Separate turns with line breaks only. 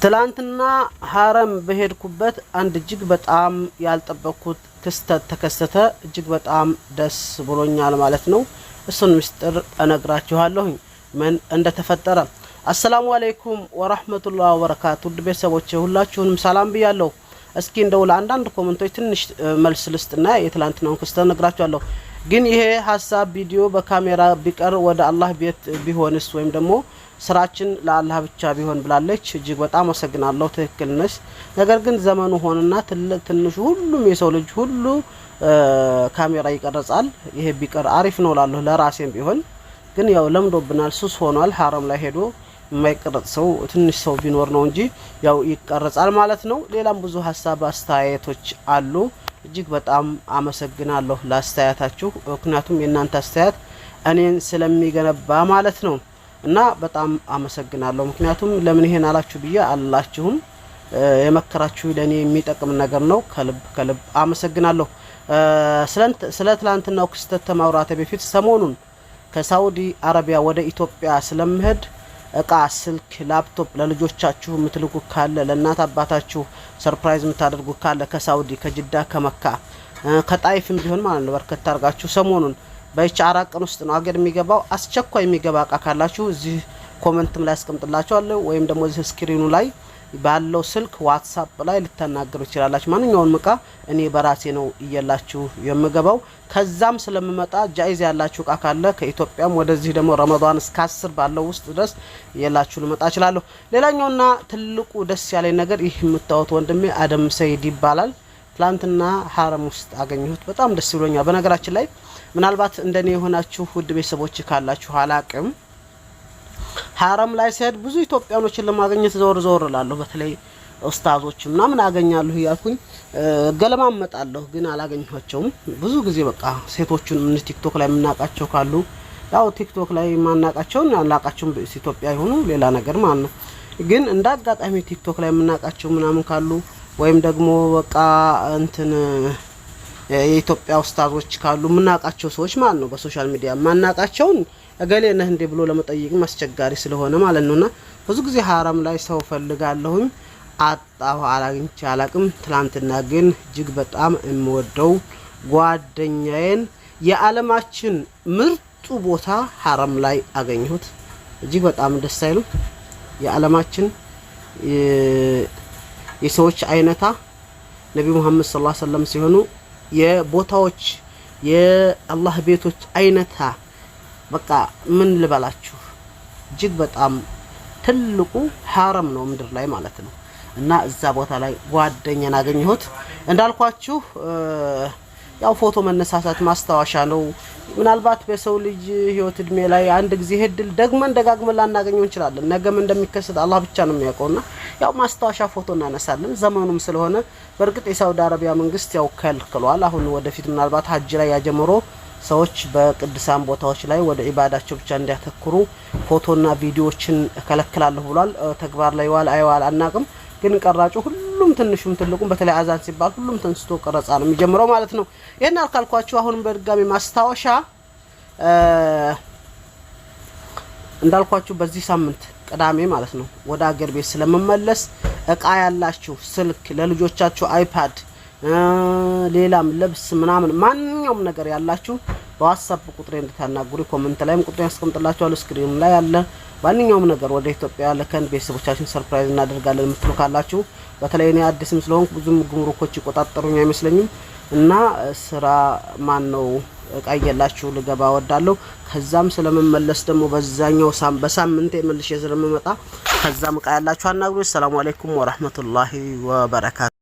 ትላንትና ሐረም በሄድኩበት አንድ እጅግ በጣም ያልጠበቅኩት ክስተት ተከሰተ። እጅግ በጣም ደስ ብሎኛል ማለት ነው። እሱን ምስጢር እነግራችኋለሁ ምን እንደተፈጠረ። አሰላሙ አለይኩም ወራህመቱላሂ ወበረካቱ። ውድ ቤተሰቦቼ ሁላችሁንም ሰላም ብያለሁ። እስኪ እንደው ለአንዳንድ ኮሜንቶች ትንሽ መልስ ልስጥና የትላንትናውን ክስተት እነግራችኋለሁ። ግን ይሄ ሐሳብ ቪዲዮ በካሜራ ቢቀር ወደ አላህ ቤት ቢሆንስ ወይም ደግሞ ስራችን ለአላህ ብቻ ቢሆን ብላለች። እጅግ በጣም አመሰግናለሁ። ትክክል ነሽ። ነገር ግን ዘመኑ ሆነና ትንሹ ሁሉም የሰው ልጅ ሁሉ ካሜራ ይቀርጻል። ይሄ ቢቀር አሪፍ ነው ላለሁ ለራሴም ቢሆን ግን ያው ለምዶብናል፣ ሱስ ሆኗል። ሐረም ላይ ሄዶ የማይቀርጽ ሰው ትንሽ ሰው ቢኖር ነው እንጂ ያው ይቀርጻል ማለት ነው። ሌላም ብዙ ሐሳብ አስተያየቶች አሉ። እጅግ በጣም አመሰግናለሁ ለአስተያየታችሁ። ምክንያቱም የእናንተ አስተያየት እኔን ስለሚገነባ ማለት ነው። እና በጣም አመሰግናለሁ። ምክንያቱም ለምን ይሄን አላችሁ ብዬ አላችሁም የመከራችሁ ለኔ የሚጠቅም ነገር ነው። ከልብ አመሰግናለሁ። ስለ ትላንትናው ክስተት ተማውራተ በፊት ሰሞኑን ከሳውዲ አረቢያ ወደ ኢትዮጵያ ስለምሄድ እቃ፣ ስልክ፣ ላፕቶፕ ለልጆቻችሁ የምትልኩ ካለ ለእናት አባታችሁ ሰርፕራይዝ የምታደርጉ ካለ ከሳውዲ ከጅዳ ከመካ ከጣይፍም ቢሆን ማለት ነው በርከት አድርጋችሁ ሰሞኑን በእቻ 4 ቀን ውስጥ ነው አገር የሚገባው። አስቸኳይ የሚገባ እቃ ካላችሁ እዚህ ኮሜንትም ላይ አስቀምጥላችኋለሁ ወይም ደግሞ እዚህ ስክሪኑ ላይ ባለው ስልክ ዋትስአፕ ላይ ልታናገሩ ይችላልላችሁ። ማንኛውንም እቃ እኔ በራሴ ነው እየላችሁ የምገባው። ከዛም ስለምመጣ ጃይዝ ያላችሁ እቃ ካለ ከኢትዮጵያም ወደዚህ ደግሞ ረመዳን እስከ 10 ባለው ውስጥ ድረስ እየላችሁ ልመጣ እችላለሁ። ሌላኛውና ትልቁ ደስ ያለኝ ነገር ይህ የምታዩት ወንድሜ አደም ሰይድ ይባላል። ትላንትና ሐረም ውስጥ አገኘሁት። በጣም ደስ ብሎኛል። በነገራችን ላይ ምናልባት እንደኔ የሆናችሁ ውድ ቤተሰቦች ካላችሁ አላቅም፣ ሐረም ላይ ሲሄድ ብዙ ኢትዮጵያኖችን ለማግኘት ዞር እላለሁ። በተለይ ኡስታዞች ምናምን አገኛለሁ እያልኩኝ ገለማመጣለሁ፣ ግን አላገኘኋቸውም። ብዙ ጊዜ በቃ ሴቶቹን ምን ቲክቶክ ላይ የምናቃቸው ካሉ ያው ቲክቶክ ላይ ማናቃቸውን አላቃቸውም፣ ኢትዮጵያ ይሁኑ ሌላ ነገር ማለት ነው። ግን እንደ አጋጣሚ ቲክቶክ ላይ የምናቃቸው ምናምን ካሉ ወይም ደግሞ በቃ እንትን የኢትዮጵያ ኡስታዞች ካሉ ምናቃቸው ሰዎች ማለት ነው በሶሻል ሚዲያ ማናቃቸውን እገሌ ነህ እንዴ ብሎ ለመጠየቅም አስቸጋሪ ስለሆነ ማለት ነውና ብዙ ጊዜ ሐረም ላይ ሰው ፈልጋለሁኝ አጣሁ፣ አላግኝቼ አላቅም። ትላንትና ግን እጅግ በጣም የምወደው ጓደኛዬን የዓለማችን ምርጡ ቦታ ሐረም ላይ አገኘሁት። እጅግ በጣም ደስ አይሉ የዓለማችን የሰዎች አይነታ ነብዩ መሐመድ ሰለላሁ ዐለይሂ ወሰለም ሲሆኑ የቦታዎች የአላህ ቤቶች አይነታ በቃ ምን ልበላችሁ እጅግ በጣም ትልቁ ሐረም ነው ምድር ላይ ማለት ነው። እና እዛ ቦታ ላይ ጓደኛን አገኘሁት። እንዳልኳችሁ ያው ፎቶ መነሳሳት ማስታወሻ ነው። ምናልባት በሰው ልጅ ህይወት እድሜ ላይ አንድ ጊዜ ሄድል ደግመን ደጋግመን ላናገኘው እንችላለን። ነገም እንደሚከሰት አላህ ብቻ ነው የሚያውቀውና ያው ማስታወሻ ፎቶ እናነሳለን። ዘመኑም ስለሆነ በእርግጥ የሳውዲ አረቢያ መንግስት ያው ከልክሏል። አሁን ወደፊት ምናልባት ሀጅ ላይ ያጀምሮ ሰዎች በቅዱሳን ቦታዎች ላይ ወደ ኢባዳቸው ብቻ እንዲያተኩሩ ፎቶና ቪዲዮዎችን ከለክላለሁ ብሏል። ተግባር ላይ ዋል አይዋል አናቅም፣ ግን ቀራጩ ሁሉም ትንሹም ትልቁም በተለይ አዛን ሲባል ሁሉም ተንስቶ ቀረጻ ነው የሚጀምረው ማለት ነው። ይሄን አልካልኳችሁ አሁንም በድጋሚ ማስታወሻ እንዳልኳችሁ በዚህ ሳምንት ቅዳሜ ማለት ነው ወደ አገር ቤት ስለመመለስ እቃ ያላችሁ ስልክ ለልጆቻችሁ አይፓድ ሌላም ልብስ ምናምን ማንኛውም ነገር ያላችሁ በዋትስአፕ ቁጥሬ እንድታናግሩ ኮሜንት ላይም ቁጥሬን አስቀምጥላችኋለሁ። ስክሪኑ ላይ ያለ ማንኛውም ነገር ወደ ኢትዮጵያ ለከን ቤተሰቦቻችን ሰርፕራይዝ እናደርጋለን የምትሉ ካላችሁ በተለይ እኔ አዲስም ስለሆንኩ ብዙም ጉምሩኮች ይቆጣጠሩኝ አይመስለኝም እና ስራ ማን ነው እቃ ይላችሁ ልገባ ወዳለሁ። ከዛም ስለመመለስ ደግሞ በዛኛው በሳምንት መልሼ ስለምመጣ ከዛም እቃ ያላችሁ አናግሩ። ሰላም አለይኩም ወራህመቱላሂ ወበረካቱ።